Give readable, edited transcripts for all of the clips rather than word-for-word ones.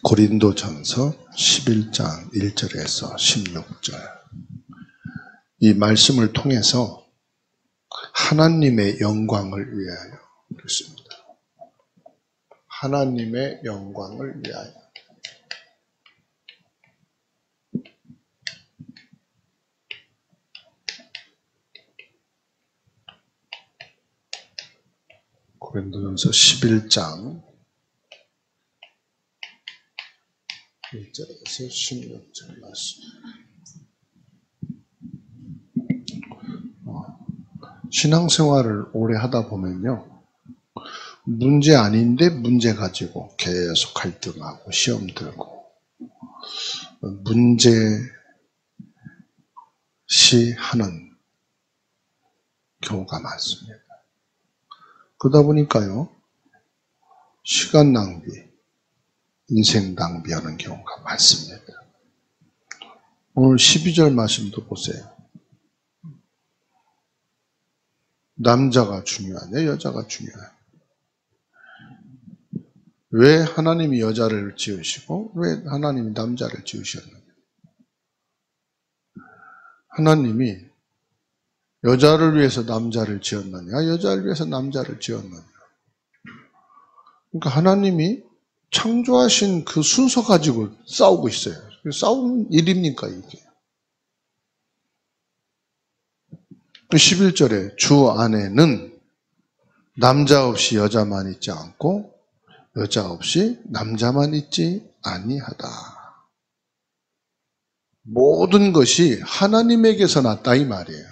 고린도전서 11장 1절에서 16절. 이 말씀을 통해서 하나님의 영광을 위하여 그랬습니다. 하나님의 영광을 위하여. 고린도전서 11장 1절에서 16절 말씀. 신앙생활을 오래 하다 보면요, 문제 아닌데 문제 가지고 계속 갈등하고 시험 들고 문제시하는 경우가 많습니다. 그러다 보니까요, 시간 낭비, 인생 낭비하는 경우가 많습니다. 오늘 12절 말씀도 보세요. 남자가 중요하냐, 여자가 중요하냐? 왜 하나님이 여자를 지으시고 왜 하나님이 남자를 지으셨느냐? 하나님이 여자를 위해서 남자를 지었느냐, 여자를 위해서 남자를 지었느냐? 그러니까 하나님이 창조하신 그 순서 가지고 싸우고 있어요. 싸우는 일입니까, 이게? 11절에 주 안에는 남자 없이 여자만 있지 않고 여자 없이 남자만 있지 아니하다. 모든 것이 하나님에게서 났다 이 말이에요.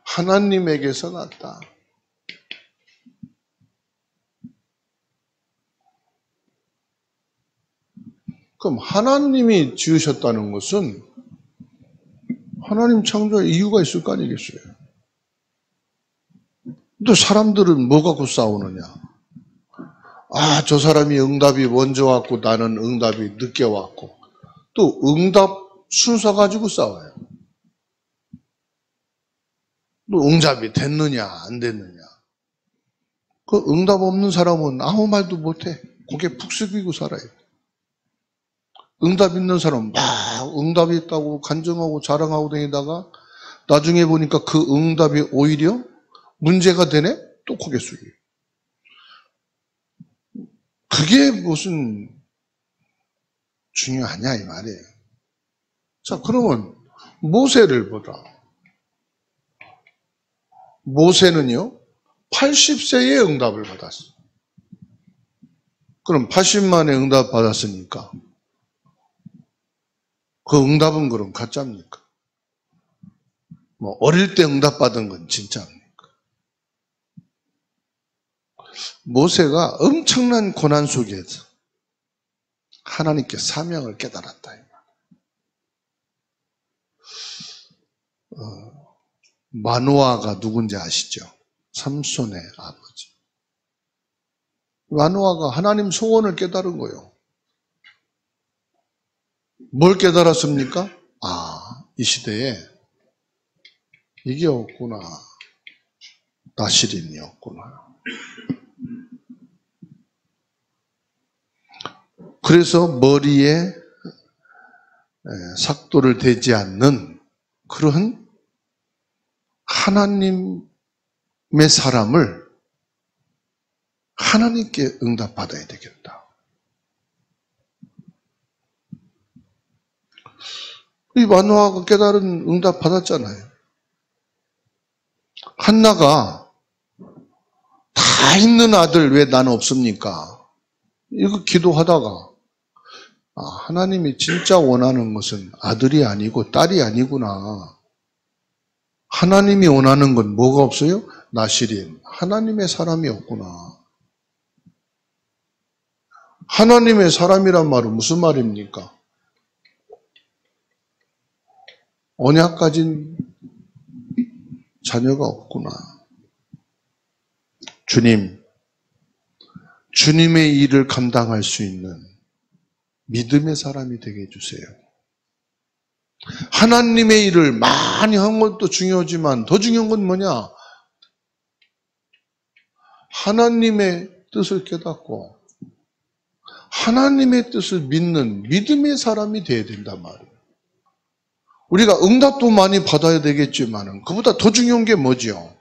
하나님에게서 났다. 그럼 하나님이 지으셨다는 것은 하나님 창조에 이유가 있을 거 아니겠어요? 또 사람들은 뭐 갖고 싸우느냐? 아, 저 사람이 응답이 먼저 왔고 나는 응답이 늦게 왔고, 또 응답 순서 가지고 싸워요. 또 응답이 됐느냐 안 됐느냐. 그 응답 없는 사람은 아무 말도 못해. 고개 푹 숙이고 살아요. 응답 있는 사람은 막 응답이 있다고 간증하고 자랑하고 다니다가 나중에 보니까 그 응답이 오히려 문제가 되네? 또 고개 숙여요. 그게 무슨 중요하냐 이 말이에요. 자, 그러면 모세를 보자. 모세는요 80세에 응답을 받았어요. 그럼 80만에 응답 받았으니까 그 응답은 그럼 가짜입니까? 뭐 어릴 때 응답 받은 건 진짜입니까? 모세가 엄청난 고난 속에서 하나님께 사명을 깨달았다. 마노아가 누군지 아시죠? 삼손의 아버지. 마노아가 하나님 소원을 깨달은 거예요. 뭘 깨달았습니까? 아, 이 시대에 이게 없구나. 나실인이 없구나. 그래서 머리에 삭도를 대지 않는 그런 하나님의 사람을 하나님께 응답받아야 되겠다. 이 마노아가 깨달은 응답 받았잖아요. 한나가 다 있는 아들 왜 나는 없습니까? 이거 기도하다가 하나님이 진짜 원하는 것은 아들이 아니고 딸이 아니구나. 하나님이 원하는 건 뭐가 없어요? 나실인. 하나님의 사람이 없구나. 하나님의 사람이란 말은 무슨 말입니까? 언약 가진 자녀가 없구나. 주님의 일을 감당할 수 있는 믿음의 사람이 되게 해주세요. 하나님의 일을 많이 한 것도 중요하지만 더 중요한 건 뭐냐? 하나님의 뜻을 깨닫고 하나님의 뜻을 믿는 믿음의 사람이 되어야 된단 말이에요. 우리가 응답도 많이 받아야 되겠지만 그보다 더 중요한 게 뭐죠?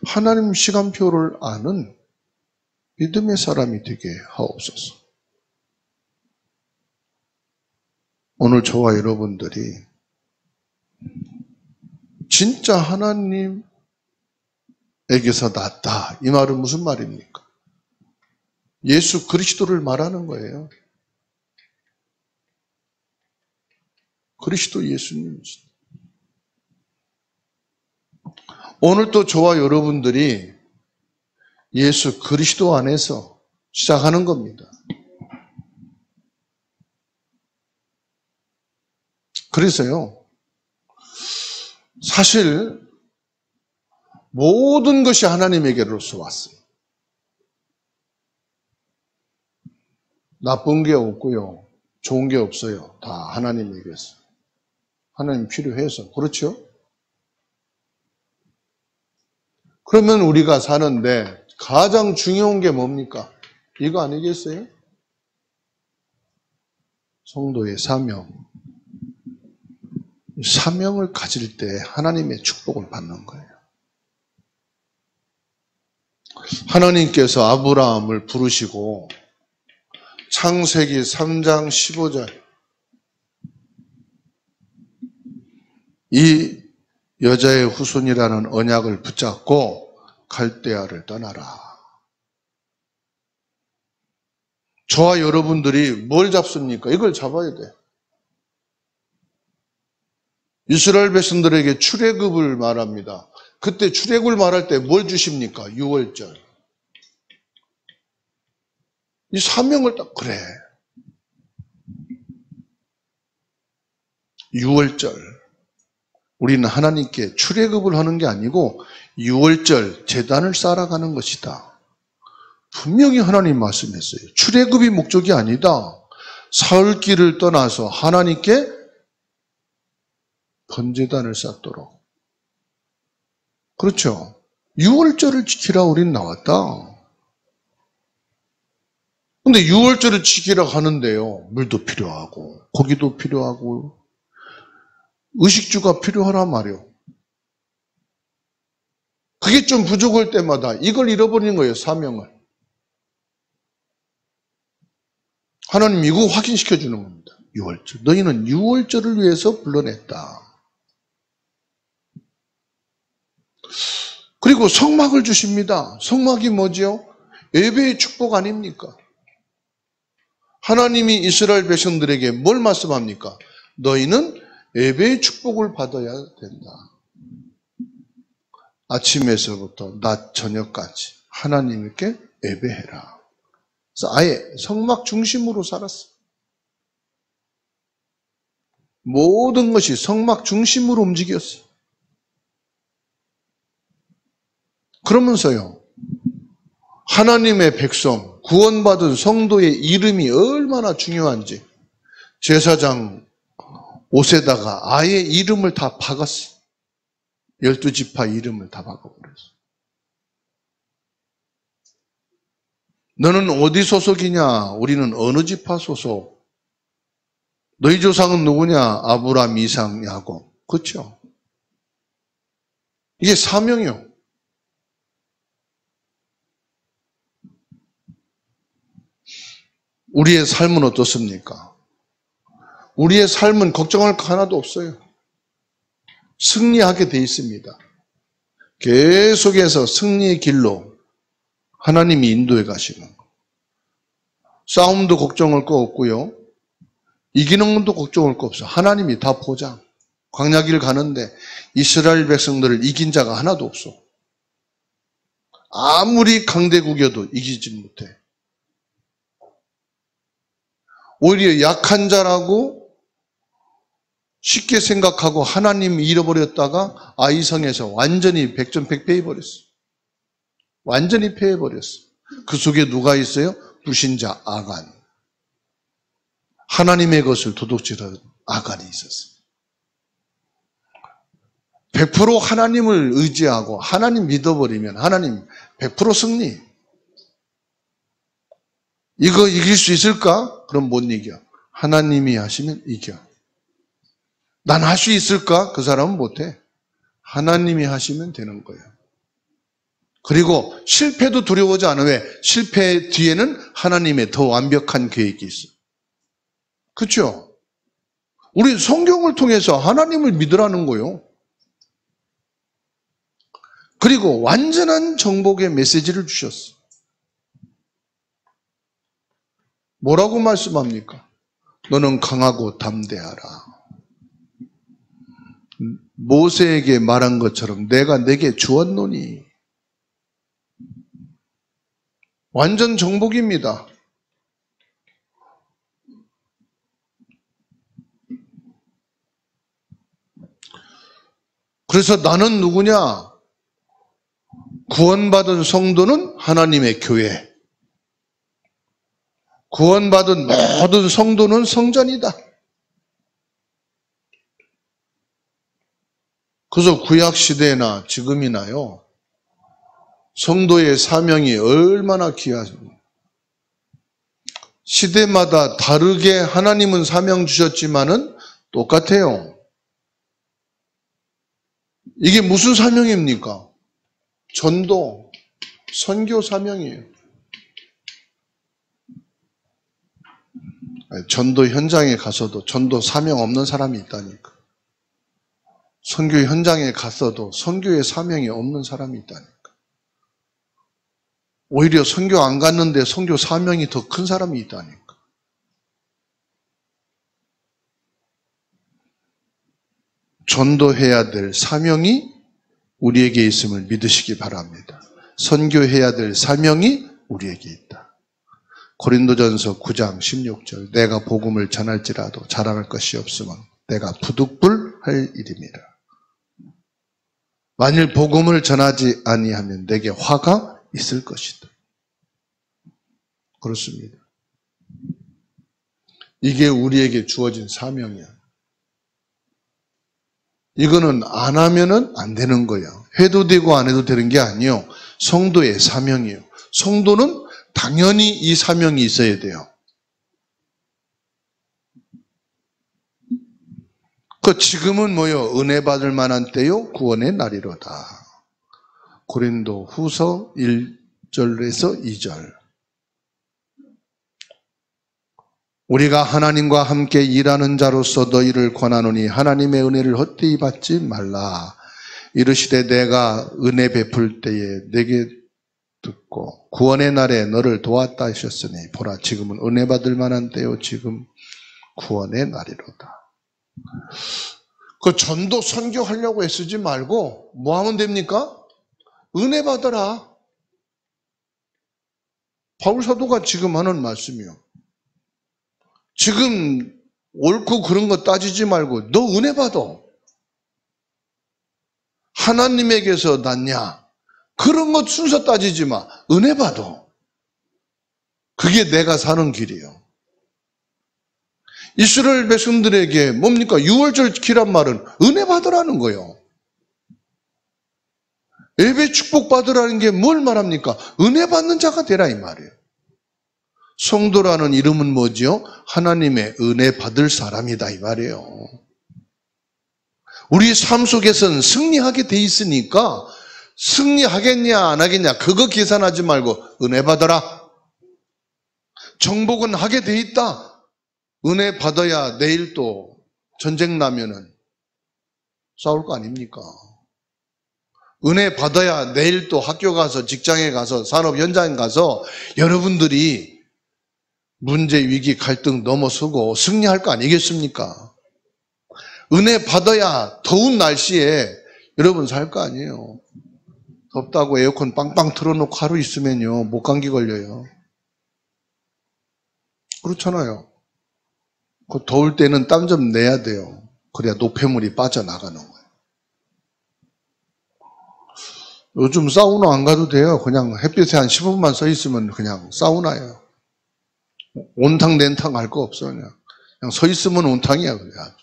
하나님 시간표를 아는 믿음의 사람이 되게 하옵소서. 오늘 저와 여러분들이 진짜 하나님에게서 났다. 이 말은 무슨 말입니까? 예수 그리스도를 말하는 거예요. 그리스도 예수님이시다. 오늘 또 저와 여러분들이 예수 그리스도 안에서 시작하는 겁니다. 그래서요, 사실 모든 것이 하나님에게로서 왔어요. 나쁜 게 없고요, 좋은 게 없어요. 다 하나님에게서. 하나님 필요해서. 그렇죠? 그러면 우리가 사는데 가장 중요한 게 뭡니까? 이거 아니겠어요? 성도의 사명. 사명을 가질 때 하나님의 축복을 받는 거예요. 하나님께서 아브라함을 부르시고 창세기 3장 15절 이 여자의 후손이라는 언약을 붙잡고 갈대아를 떠나라. 저와 여러분들이 뭘 잡습니까? 이걸 잡아야 돼. 이스라엘 백성들에게 출애굽을 말합니다. 그때 출애굽을 말할 때 뭘 주십니까? 유월절. 이 사명을 딱 그래. 유월절. 우리는 하나님께 출애굽을 하는 게 아니고 유월절 제단을 쌓아가는 것이다. 분명히 하나님 말씀했어요. 출애굽이 목적이 아니다. 사흘길을 떠나서 하나님께 번제단을 쌓도록. 그렇죠. 유월절을 지키라 우린 나왔다. 근데 유월절을 지키라 하는데요. 물도 필요하고 고기도 필요하고 의식주가 필요하란 말이에요. 그게 좀 부족할 때마다 이걸 잃어버리는 거예요. 사명을. 하나님 이거 확인시켜 주는 겁니다. 유월절. 너희는 유월절을 위해서 불러냈다. 그리고 성막을 주십니다. 성막이 뭐죠? 예배의 축복 아닙니까? 하나님이 이스라엘 백성들에게 뭘 말씀합니까? 너희는 예배의 축복을 받아야 된다. 아침에서부터 낮 저녁까지 하나님께 예배해라. 그래서 아예 성막 중심으로 살았어. 모든 것이 성막 중심으로 움직였어. 그러면서요, 하나님의 백성, 구원받은 성도의 이름이 얼마나 중요한지 제사장 옷에다가 아예 이름을 다 박았어. 12지파 이름을 다 박아버렸어. 너는 어디 소속이냐? 우리는 어느 지파 소속? 너희 조상은 누구냐? 아브라함, 이삭, 야곱. 그렇죠? 이게 사명이요. 우리의 삶은 어떻습니까? 우리의 삶은 걱정할 거 하나도 없어요. 승리하게 돼 있습니다. 계속해서 승리의 길로 하나님이 인도해 가시는 거. 싸움도 걱정할 거 없고요. 이기는 것도 걱정할 거 없어. 하나님이 다 보장. 광야길 가는데 이스라엘 백성들을 이긴 자가 하나도 없어. 아무리 강대국이어도 이기지 못해. 오히려 약한 자라고 쉽게 생각하고 하나님 잃어버렸다가 아이성에서 완전히 백전백패해버렸어. 완전히 패해버렸어. 그 속에 누가 있어요? 불신자 아간. 하나님의 것을 도둑질하는 아간이 있었어요. 100% 하나님을 의지하고 하나님 믿어버리면 하나님 100% 승리. 이거 이길 수 있을까? 그럼 못 이겨. 하나님이 하시면 이겨. 난 할 수 있을까? 그 사람은 못해. 하나님이 하시면 되는 거예요. 그리고 실패도 두려워하지 않아. 왜? 실패 뒤에는 하나님의 더 완벽한 계획이 있어. 그렇죠? 우리 성경을 통해서 하나님을 믿으라는 거예요. 그리고 완전한 정복의 메시지를 주셨어. 뭐라고 말씀합니까? 너는 강하고 담대하라. 모세에게 말한 것처럼 내가 내게 주었노니. 완전 정복입니다. 그래서 나는 누구냐? 구원받은 성도는 하나님의 교회. 구원받은 모든 성도는 성전이다. 그래서 구약시대나 지금이나요, 성도의 사명이 얼마나 귀하십니까? 시대마다 다르게 하나님은 사명 주셨지만은 똑같아요. 이게 무슨 사명입니까? 전도, 선교 사명이에요. 전도 현장에 가서도 전도 사명 없는 사람이 있다니까. 선교 현장에 갔어도 선교의 사명이 없는 사람이 있다니까. 오히려 선교 안 갔는데 선교 사명이 더 큰 사람이 있다니까. 전도해야 될 사명이 우리에게 있음을 믿으시기 바랍니다. 선교해야 될 사명이 우리에게 있다. 고린도전서 9장 16절 내가 복음을 전할지라도 자랑할 것이 없으면 내가 부득불할 일입니다. 만일 복음을 전하지 아니하면 내게 화가 있을 것이다. 그렇습니다. 이게 우리에게 주어진 사명이야. 이거는 안 하면은 안 되는 거야. 해도 되고 안 해도 되는 게 아니에요. 성도의 사명이에요. 성도는 당연히 이 사명이 있어야 돼요. 지금은 뭐요? 은혜 받을 만한 때요? 구원의 날이로다. 고린도 후서 1절에서 2절. 우리가 하나님과 함께 일하는 자로서 너희를 권하노니 하나님의 은혜를 헛되이 받지 말라. 이르시되 내가 은혜 베풀 때에 내게 듣고 구원의 날에 너를 도왔다 하셨으니 보라 지금은 은혜 받을 만한 때요 지금 구원의 날이로다. 전도 선교하려고 애쓰지 말고 뭐 하면 됩니까? 은혜 받아라. 바울 사도가 지금 하는 말씀이요. 지금 옳고 그런 거 따지지 말고 너 은혜 받아. 하나님에게서 났냐? 그런 것 순서 따지지 마. 은혜 받아. 그게 내가 사는 길이에요. 이스라엘 백성들에게 뭡니까? 6월절 지키란 말은 은혜 받으라는 거예요. 예배 축복 받으라는 게 뭘 말합니까? 은혜 받는 자가 되라 이 말이에요. 성도라는 이름은 뭐지요? 하나님의 은혜 받을 사람이다 이 말이에요. 우리 삶 속에서는 승리하게 돼 있으니까 승리하겠냐 안 하겠냐 그거 계산하지 말고 은혜 받아라. 정복은 하게 돼 있다. 은혜 받아야 내일 또 전쟁 나면은 싸울 거 아닙니까? 은혜 받아야 내일 또 학교 가서 직장에 가서 산업 현장에 가서 여러분들이 문제, 위기, 갈등 넘어서고 승리할 거 아니겠습니까? 은혜 받아야 더운 날씨에 여러분 살 거 아니에요. 덥다고 에어컨 빵빵 틀어놓고 하루 있으면요 목감기 걸려요. 그렇잖아요. 그 더울 때는 땀 좀 내야 돼요. 그래야 노폐물이 빠져나가는 거예요. 요즘 사우나 안 가도 돼요. 그냥 햇빛에 한 15분만 서 있으면 그냥 사우나예요. 온탕 냉탕 할 거 없어. 그냥 서 있으면 온탕이야. 그냥.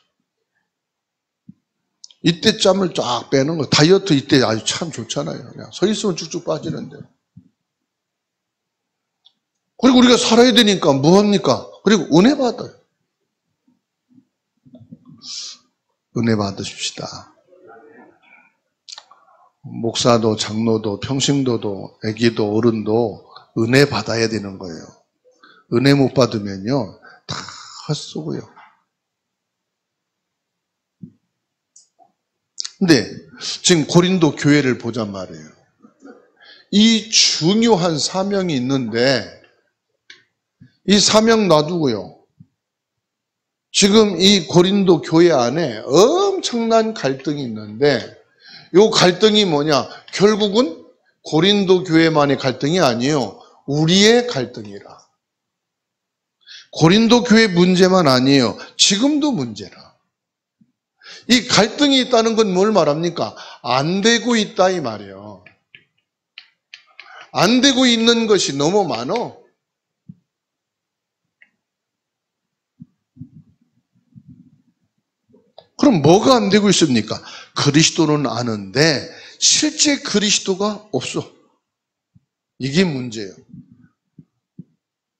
이때 짬을 쫙 빼는 거. 다이어트 이때 아주 참 좋잖아요. 그냥 서 있으면 쭉쭉 빠지는데. 그리고 우리가 살아야 되니까 뭐합니까? 그리고 은혜 받아요. 은혜 받으십시다. 목사도 장로도 평신도도 애기도 어른도 은혜 받아야 되는 거예요. 은혜 못 받으면요 다 헛쏘고요. 근데 지금 고린도 교회를 보잔 말이에요. 이 중요한 사명이 있는데 이 사명 놔두고요. 지금 이 고린도 교회 안에 엄청난 갈등이 있는데 이 갈등이 뭐냐? 결국은 고린도 교회만의 갈등이 아니에요. 우리의 갈등이라. 고린도 교회 문제만 아니에요. 지금도 문제라. 이 갈등이 있다는 건 뭘 말합니까? 안 되고 있다 이 말이에요. 안 되고 있는 것이 너무 많어. 그럼 뭐가 안 되고 있습니까? 그리스도는 아는데 실제 그리스도가 없어. 이게 문제예요.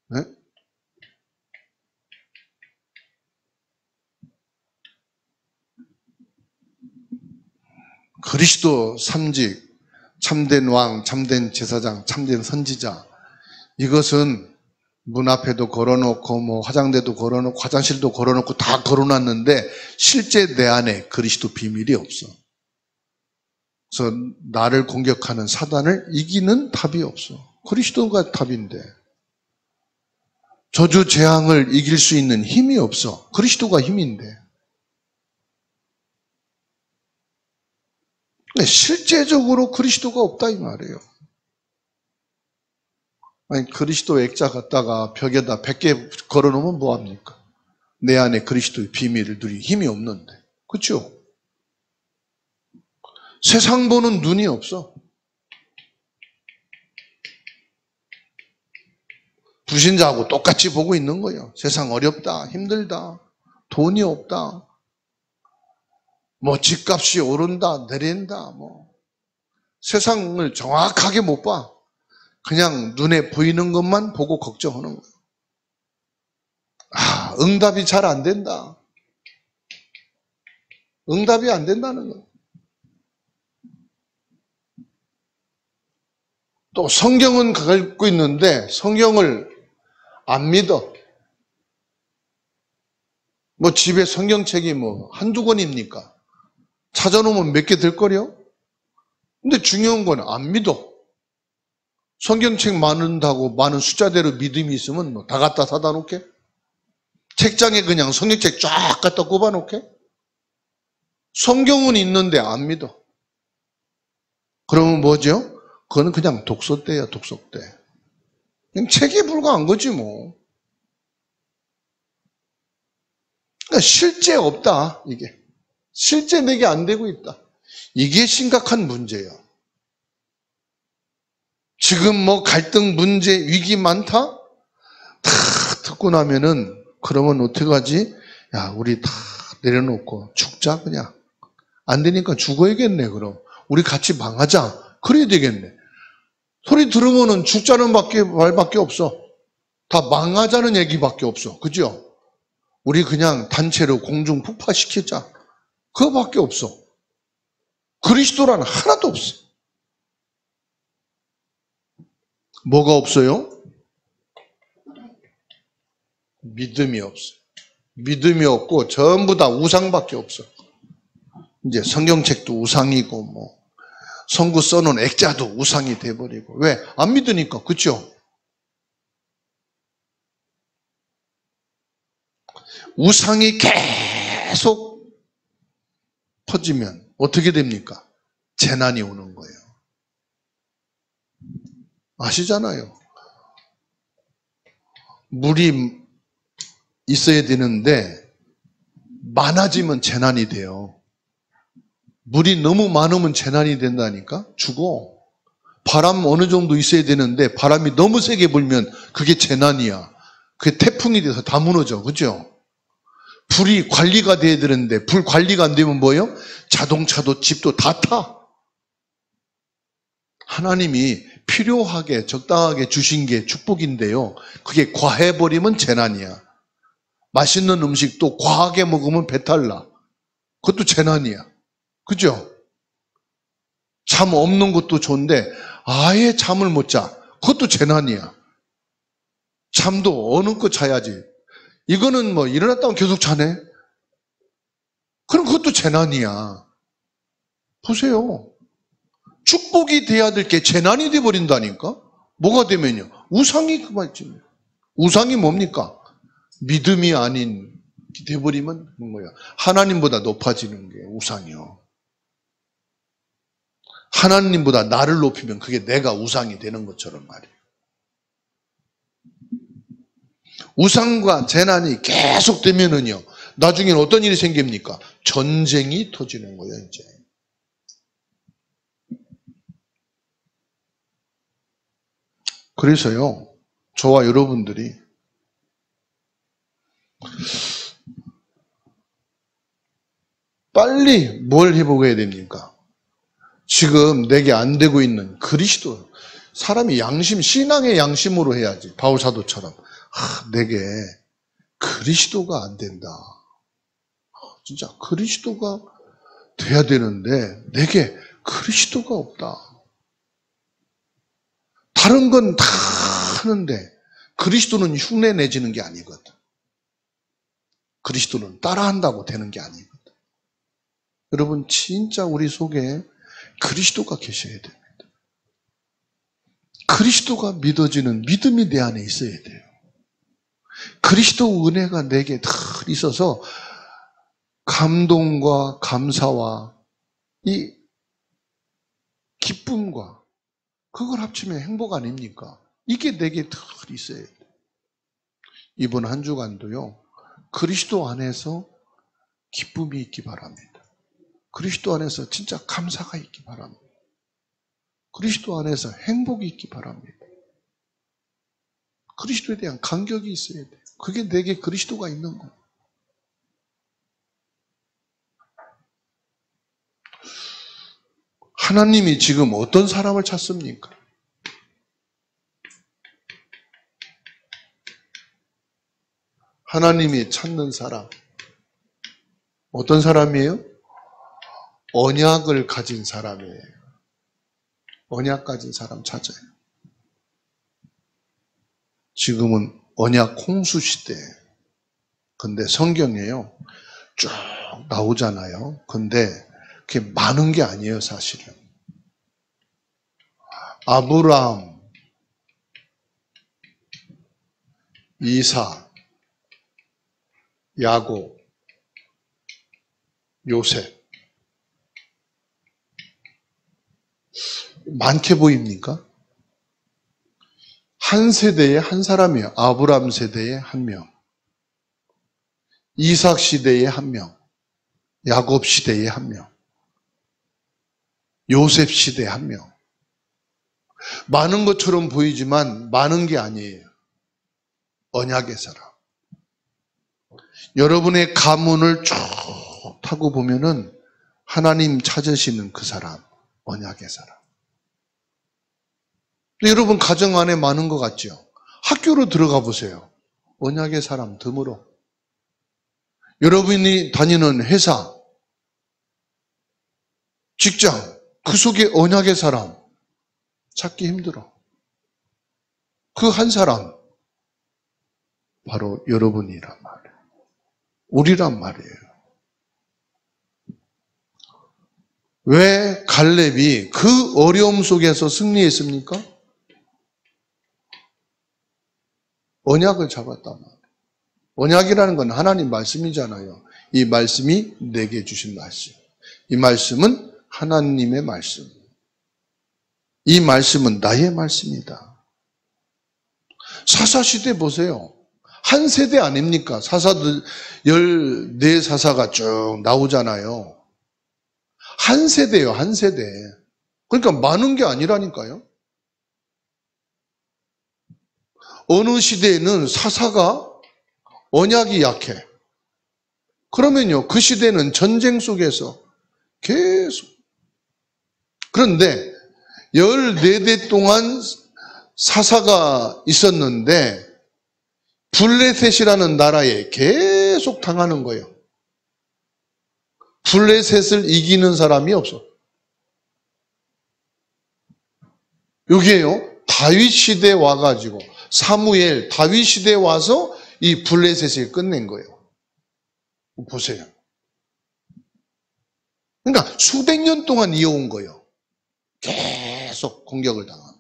네? 그리스도 삼직, 참된 왕, 참된 제사장, 참된 선지자, 이것은 문 앞에도 걸어놓고 뭐 화장대도 걸어놓고 화장실도 걸어놓고 다 걸어놨는데 실제 내 안에 그리스도 비밀이 없어. 그래서 나를 공격하는 사단을 이기는 답이 없어. 그리스도가 답인데 저주 재앙을 이길 수 있는 힘이 없어. 그리스도가 힘인데. 실제적으로 그리스도가 없다 이 말이에요. 아니 그리스도 액자 갖다가 벽에다 100개 걸어놓으면 뭐합니까? 내 안에 그리스도의 비밀을 누릴 힘이 없는데. 그렇죠? 세상 보는 눈이 없어. 불신자하고 똑같이 보고 있는 거예요. 세상 어렵다, 힘들다, 돈이 없다, 뭐 집값이 오른다, 내린다, 뭐 세상을 정확하게 못 봐. 그냥 눈에 보이는 것만 보고 걱정하는 거예요. 아, 응답이 잘 안 된다. 응답이 안 된다는 거예요. 또 성경은 갖고 있는데 성경을 안 믿어. 뭐 집에 성경책이 뭐 한두 권입니까? 찾아놓으면 몇 개 될 거려? 근데 중요한 건 안 믿어. 성경책 많은다고 많은 숫자대로 믿음이 있으면 뭐 다 갖다 사다 놓게? 책장에 그냥 성경책 쫙 갖다 꼽아 놓게? 성경은 있는데 안 믿어. 그러면 뭐죠? 그거는 그냥 독서대야, 독서대. 그냥 책에 불과한 거지 뭐. 그러니까 실제 없다, 이게. 실제 내게 안 되고 있다. 이게 심각한 문제예요. 지금 뭐 갈등, 문제, 위기 많다? 다 듣고 나면은 그러면 어떡하지? 야, 우리 다 내려놓고 죽자 그냥. 안 되니까 죽어야겠네 그럼. 우리 같이 망하자. 그래야 되겠네. 소리 들으면은 죽자는 말밖에 없어. 다 망하자는 얘기밖에 없어. 그죠? 우리 그냥 단체로 공중 폭파시키자. 그거밖에 없어. 그리스도란 하나도 없어. 뭐가 없어요? 믿음이 없어. 믿음이 없고 전부 다 우상밖에 없어. 이제 성경책도 우상이고 뭐 성구 써놓은 액자도 우상이 돼버리고. 왜? 안 믿으니까. 그렇죠? 우상이 계속 퍼지면 어떻게 됩니까? 재난이 오는 거예요. 아시잖아요. 물이 있어야 되는데 많아지면 재난이 돼요. 물이 너무 많으면 재난이 된다니까? 죽어. 바람 어느 정도 있어야 되는데 바람이 너무 세게 불면 그게 재난이야. 그게 태풍이 돼서 다 무너져. 그죠? 불이 관리가 돼야 되는데 불 관리가 안 되면 뭐예요? 자동차도 집도 다 타. 하나님이 필요하게 적당하게 주신 게 축복인데요. 그게 과해버리면 재난이야. 맛있는 음식도 과하게 먹으면 배탈 나. 그것도 재난이야. 그죠? 잠 없는 것도 좋은데 아예 잠을 못 자. 그것도 재난이야. 잠도 어느 거 자야지. 이거는 뭐 일어났다면 계속 자네. 그럼 그것도 재난이야. 보세요. 축복이 돼야 될 게 재난이 돼버린다니까? 뭐가 되면요? 우상이 그만이지. 우상이 뭡니까? 믿음이 아닌 돼버리면 뭐야? 하나님보다 높아지는 게 우상이요. 하나님보다 나를 높이면 그게 내가 우상이 되는 것처럼 말이에요. 우상과 재난이 계속 되면은요, 나중에는 어떤 일이 생깁니까? 전쟁이 터지는 거예요, 이제. 그래서요, 저와 여러분들이 빨리 뭘 해보게 됩니까? 지금 내게 안 되고 있는 그리스도, 사람이 양심, 신앙의 양심으로 해야지. 바울 사도처럼. 내게 그리스도가 안 된다. 진짜 그리스도가 돼야 되는데 내게 그리스도가 없다. 다른 건 다 하는데 그리스도는 흉내 내지는 게 아니거든. 그리스도는 따라한다고 되는 게 아니거든. 여러분 진짜 우리 속에 그리스도가 계셔야 됩니다. 그리스도가 믿어지는 믿음이 내 안에 있어야 돼요. 그리스도 은혜가 내게 다 있어서 감동과 감사와 이 기쁨과 그걸 합치면 행복 아닙니까? 이게 내게 다 있어야 돼요. 이번 한 주간도요. 그리스도 안에서 기쁨이 있기 바랍니다. 그리스도 안에서 진짜 감사가 있기 바랍니다. 그리스도 안에서 행복이 있기 바랍니다. 그리스도에 대한 감격이 있어야 돼요. 그게 내게 그리스도가 있는 거예요. 하나님이 지금 어떤 사람을 찾습니까? 하나님이 찾는 사람. 어떤 사람이에요? 언약을 가진 사람이에요. 언약 가진 사람 찾아요. 지금은 언약 홍수 시대. 근데 성경에요. 쭉 나오잖아요. 근데 그게 많은 게 아니에요, 사실은. 아브라함, 이삭, 야곱, 요셉. 많게 보입니까? 한 세대에 한 사람이에요. 아브라함 세대에 한 명, 이삭 시대에 한 명, 야곱 시대에 한 명, 요셉 시대에 한 명. 많은 것처럼 보이지만 많은 게 아니에요. 언약의 사람. 여러분의 가문을 쭉 타고 보면은 하나님 찾으시는 그 사람, 언약의 사람. 근데 여러분 가정 안에 많은 것 같죠? 학교로 들어가 보세요. 언약의 사람 드물어. 여러분이 다니는 회사, 직장, 그 속에 언약의 사람 찾기 힘들어. 그 한 사람 바로 여러분이란 말이에요. 우리란 말이에요. 왜 갈렙이 그 어려움 속에서 승리했습니까? 언약을 잡았단 말이에요. 언약이라는 건 하나님 말씀이잖아요. 이 말씀이 내게 주신 말씀. 이 말씀은 하나님의 말씀. 이 말씀은 나의 말씀이다. 사사시대 보세요. 한 세대 아닙니까? 사사들 14사사가 쭉 나오잖아요. 한 세대예요, 한 세대. 그러니까 많은 게 아니라니까요. 어느 시대에는 사사가 언약이 약해. 그러면요, 그 시대는 전쟁 속에서 계속. 그런데 14대 동안 사사가 있었는데 블레셋이라는 나라에 계속 당하는 거예요. 블레셋을 이기는 사람이 없어. 여기에요. 다윗 시대에 와가지고 사무엘, 다윗 시대에 와서 이 블레셋을 끝낸 거예요. 보세요. 그러니까 수백 년 동안 이어온 거예요. 계속 공격을 당하고.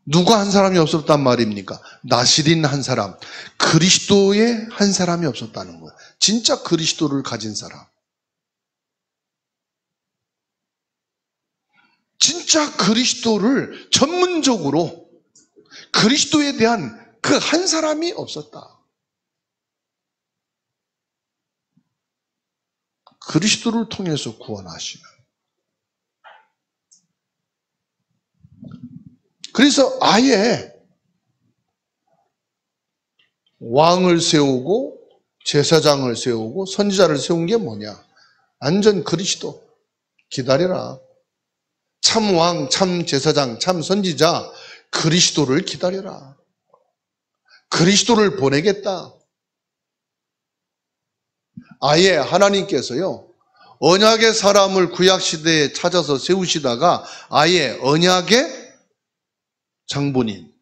누가 한 사람이 없었단 말입니까? 나시린 한 사람, 그리스도의 한 사람이 없었다는 거예요. 진짜 그리스도를 가진 사람. 진짜 그리스도를 전문적으로 그리스도에 대한 그 한 사람이 없었다. 그리스도를 통해서 구원하시는. 그래서 아예 왕을 세우고 제사장을 세우고 선지자를 세운 게 뭐냐? 완전 그리스도. 기다려라. 참 왕, 참 제사장, 참 선지자 그리스도를 기다려라. 그리스도를 보내겠다. 아예 하나님께서요. 언약의 사람을 구약시대에 찾아서 세우시다가 아예 언약의 장본인,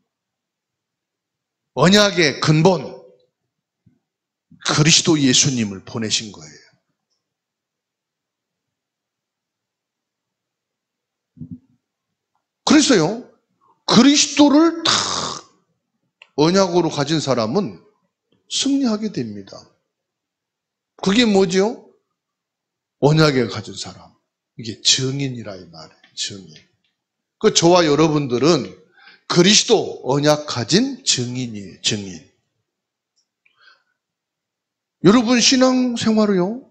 언약의 근본, 그리스도 예수님을 보내신 거예요. 그래서요, 그리스도를 다 언약으로 가진 사람은 승리하게 됩니다. 그게 뭐죠? 언약에 가진 사람. 이게 증인이라 이 말이에요. 증인. 그 저와 여러분들은 그리스도 언약 가진 증인이에요. 증인. 여러분 신앙생활을요.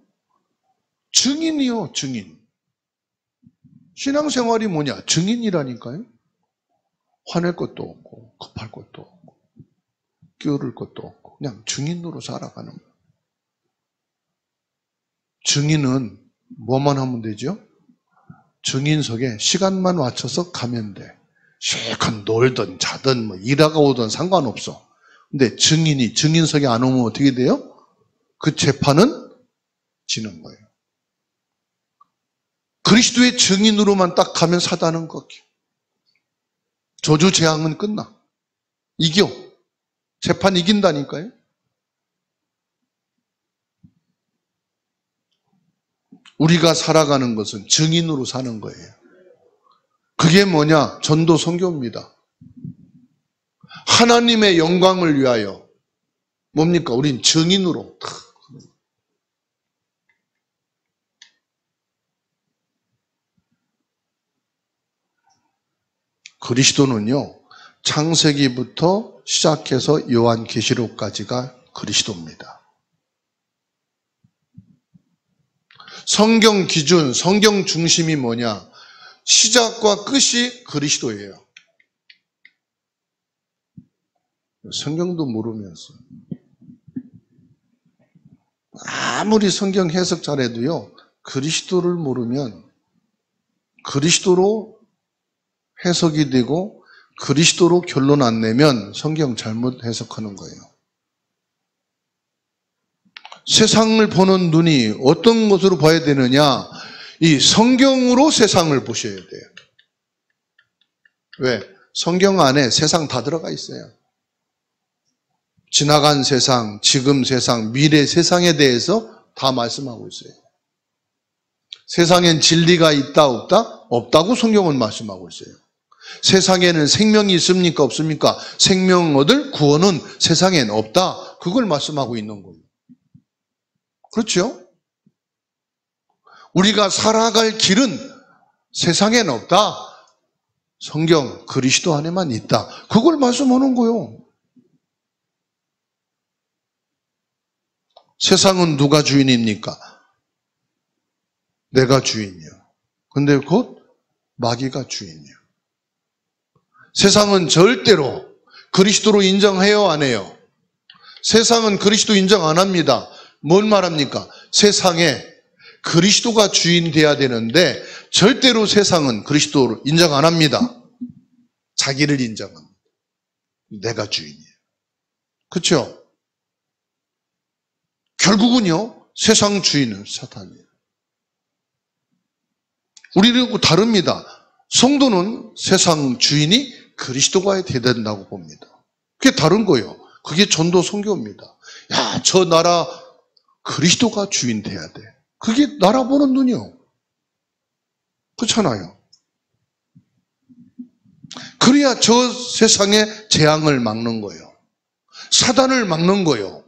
증인이요. 증인. 신앙생활이 뭐냐? 증인이라니까요. 화낼 것도 없고 급할 것도 없고 끼어들 것도 없고 그냥 증인으로 살아가는 거예요. 증인은 뭐만 하면 되죠? 증인석에 시간만 맞춰서 가면 돼. 실컷 놀든 자든 뭐 일하고 오든 상관없어. 근데 증인이 증인석에 안 오면 어떻게 돼요? 그 재판은 지는 거예요. 그리스도의 증인으로만 딱 가면 사다는 거기. 저주 재앙은 끝나. 이겨. 재판 이긴다니까요. 우리가 살아가는 것은 증인으로 사는 거예요. 그게 뭐냐? 전도 선교입니다. 하나님의 영광을 위하여 뭡니까? 우린 증인으로. 그리스도는요. 창세기부터 시작해서 요한계시록까지가 그리스도입니다. 성경 기준, 성경 중심이 뭐냐? 시작과 끝이 그리스도예요. 성경도 모르면서 아무리 성경 해석 잘해도요. 그리스도를 모르면 그리스도로 해석이 되고 그리스도로 결론 안 내면 성경 잘못 해석하는 거예요. 세상을 보는 눈이 어떤 것으로 봐야 되느냐? 이 성경으로 세상을 보셔야 돼요. 왜? 성경 안에 세상 다 들어가 있어요. 지나간 세상, 지금 세상, 미래 세상에 대해서 다 말씀하고 있어요. 세상엔 진리가 있다 없다? 없다고 성경은 말씀하고 있어요. 세상에는 생명이 있습니까 없습니까? 생명 얻을 구원은 세상엔 없다. 그걸 말씀하고 있는 거예요. 그렇죠? 우리가 살아갈 길은 세상엔 없다. 성경, 그리스도 안에만 있다. 그걸 말씀하는 거예요. 세상은 누가 주인입니까? 내가 주인이요. 근데 곧 마귀가 주인이요. 세상은 절대로 그리스도로 인정해요, 안 해요? 세상은 그리스도 인정 안 합니다. 뭘 말합니까? 세상에 그리스도가 주인 돼야 되는데 절대로 세상은 그리스도를 인정 안 합니다. 자기를 인정합니다. 내가 주인이에요. 그렇죠? 결국은요, 세상 주인은 사탄이에요. 우리하고 다릅니다. 성도는 세상 주인이 그리스도가 돼야 된다고 봅니다. 그게 다른 거예요. 그게 전도 선교입니다. 야, 저 나라 그리스도가 주인 돼야 돼. 그게 나라 보는 눈이요. 그렇잖아요. 그래야 저 세상의 재앙을 막는 거예요. 사단을 막는 거예요.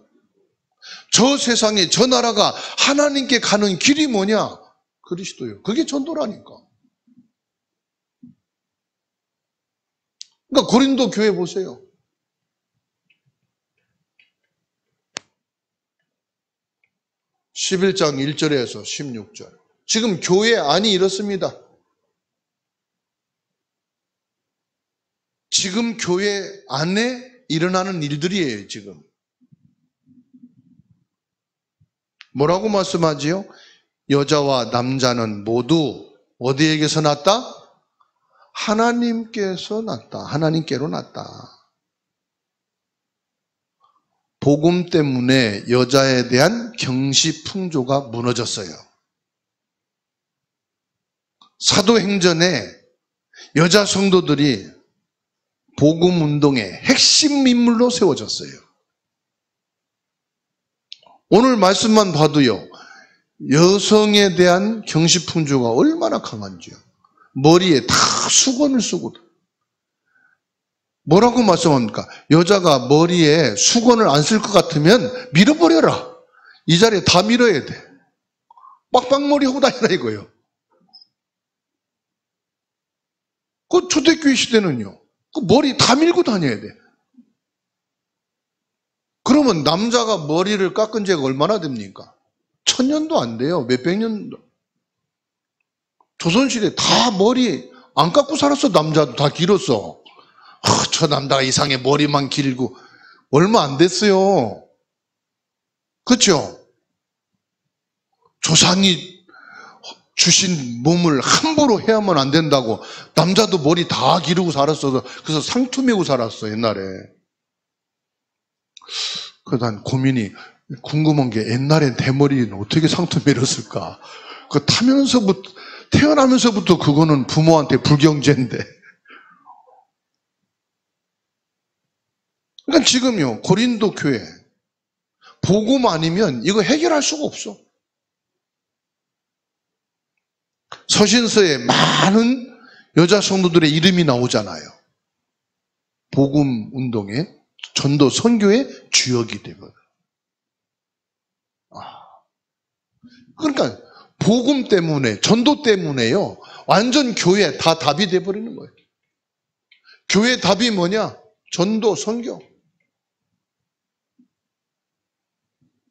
저 세상에 저 나라가 하나님께 가는 길이 뭐냐? 그리스도예요. 그게 전도라니까. 그러니까 고린도 교회 보세요. 11장 1절에서 16절. 지금 교회 안이 이렇습니다. 지금 교회 안에 일어나는 일들이에요, 지금. 뭐라고 말씀하지요? 여자와 남자는 모두 어디에게서 났다? 하나님께서 났다. 하나님께로 났다. 복음 때문에 여자에 대한 경시풍조가 무너졌어요. 사도행전에 여자 성도들이 복음 운동의 핵심 인물로 세워졌어요. 오늘 말씀만 봐도요, 여성에 대한 경시풍조가 얼마나 강한지요. 머리에 다 수건을 쓰고. 뭐라고 말씀합니까? 여자가 머리에 수건을 안 쓸 것 같으면 밀어버려라. 이 자리에 다 밀어야 돼. 빡빡머리 하고 다니라 이거예요. 그 초대교회 시대는요, 그 머리 다 밀고 다녀야 돼. 그러면 남자가 머리를 깎은 지가 얼마나 됩니까? 1000년도 안 돼요. 몇백 년도. 조선시대 다 머리 안 깎고 살았어. 남자도 다 길었어. 저 남자가 이상해. 머리만 길고. 얼마 안 됐어요. 그렇죠? 조상이 주신 몸을 함부로 해야만 안 된다고 남자도 머리 다 기르고 살았어. 그래서 상투매고 살았어, 옛날에. 그래서 난 고민이 궁금한 게 옛날엔 대머리는 어떻게 상투매렸을까? 그 태어나면서부터 그거는 부모한테 불경제인데. 그러니까 지금요, 고린도 교회 복음 아니면 이거 해결할 수가 없어. 서신서에 많은 여자 성도들의 이름이 나오잖아요. 복음 운동의 전도 선교의 주역이 되거든. 그러니까 복음 때문에, 전도 때문에요, 완전 교회 다 답이 돼버리는 거예요. 교회 답이 뭐냐? 전도, 선교.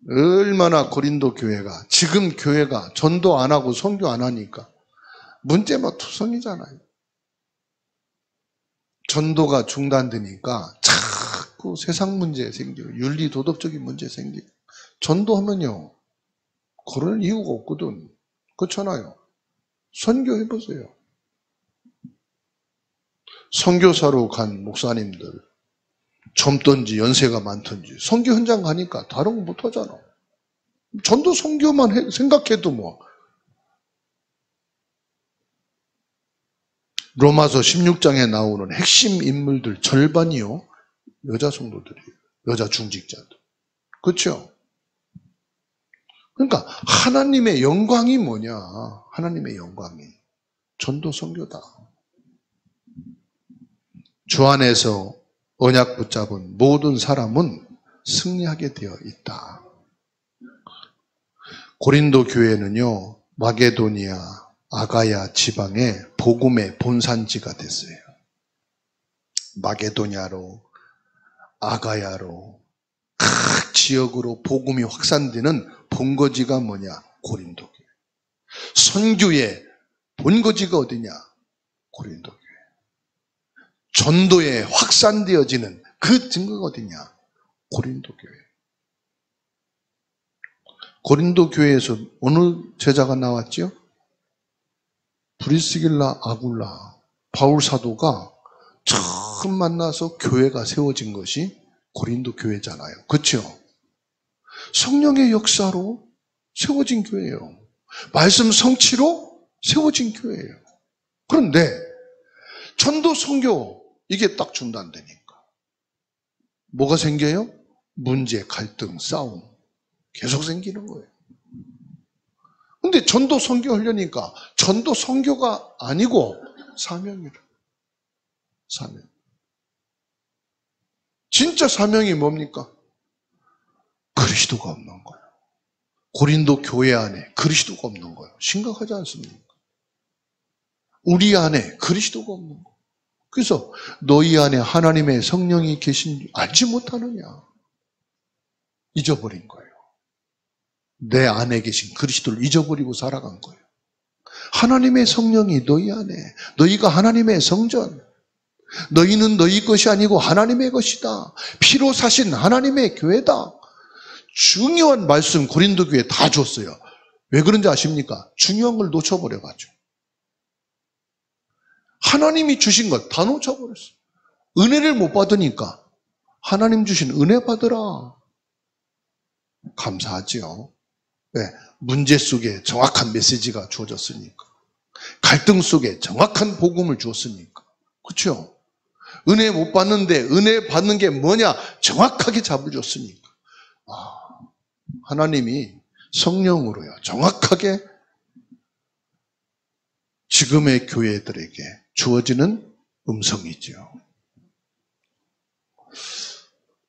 얼마나 고린도 교회가, 지금 교회가 전도 안 하고 선교 안 하니까 문제만 투성이잖아요. 전도가 중단되니까 자꾸 세상 문제 생기고 윤리 도덕적인 문제 생기고. 전도하면요, 그럴 이유가 없거든. 그렇잖아요. 선교해보세요. 선교사로 간 목사님들, 젊든지 연세가 많든지 선교 현장 가니까 다른 거 못하잖아. 전도 선교만 생각해도 뭐. 로마서 16장에 나오는 핵심 인물들 절반이요, 여자 성도들이에요. 여자 중직자들. 그렇죠? 그러니까 하나님의 영광이 뭐냐? 하나님의 영광이 전도 선교다. 주 안에서 언약 붙잡은 모든 사람은 승리하게 되어 있다. 고린도 교회는요, 마게도니아, 아가야 지방의 복음의 본산지가 됐어요. 마게도니아로, 아가야로 각 지역으로 복음이 확산되는 본거지가 뭐냐? 고린도 교회. 선교의 본거지가 어디냐? 고린도 교회. 전도에 확산되어지는 그 증거가 어디냐? 고린도 교회. 고린도 교회에서 어느 제자가 나왔죠? 브리스길라 아굴라. 바울 사도가 처음 만나서 교회가 세워진 것이 고린도 교회잖아요. 그렇죠? 성령의 역사로 세워진 교회예요. 말씀 성취로 세워진 교회예요. 그런데 전도 선교 이게 딱 중단되니까 뭐가 생겨요? 문제, 갈등, 싸움 계속 생기는 거예요. 근데 전도 선교 하려니까 전도 선교가 아니고 사명이라. 사명. 진짜 사명이 뭡니까? 그리스도가 없는 거예요. 고린도 교회 안에 그리스도가 없는 거예요. 심각하지 않습니까? 우리 안에 그리스도가 없는 거예요. 그래서 너희 안에 하나님의 성령이 계신 줄 알지 못하느냐. 잊어버린 거예요. 내 안에 계신 그리스도를 잊어버리고 살아간 거예요. 하나님의 성령이 너희 안에, 너희가 하나님의 성전, 너희는 너희 것이 아니고 하나님의 것이다. 피로 사신 하나님의 교회다. 중요한 말씀 고린도 교회에 다 줬어요. 왜 그런지 아십니까? 중요한 걸 놓쳐버려가지고. 하나님이 주신 것 다 놓쳐버렸어요. 은혜를 못 받으니까 하나님 주신 은혜 받으라. 감사하지요. 네, 문제 속에 정확한 메시지가 주어졌으니까. 갈등 속에 정확한 복음을 주었으니까. 그렇죠? 은혜 못 받는데 은혜 받는 게 뭐냐 정확하게 잡아줬으니까. 하나님이 성령으로요 정확하게 지금의 교회들에게 주어지는 음성이죠.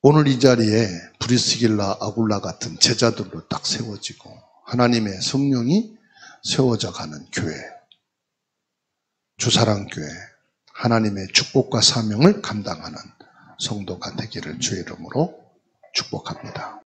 오늘 이 자리에 브리스길라 아굴라 같은 제자들로 딱 세워지고 하나님의 성령이 세워져 가는 교회, 주사랑교회, 하나님의 축복과 사명을 감당하는 성도가 되기를 주의 이름으로 축복합니다.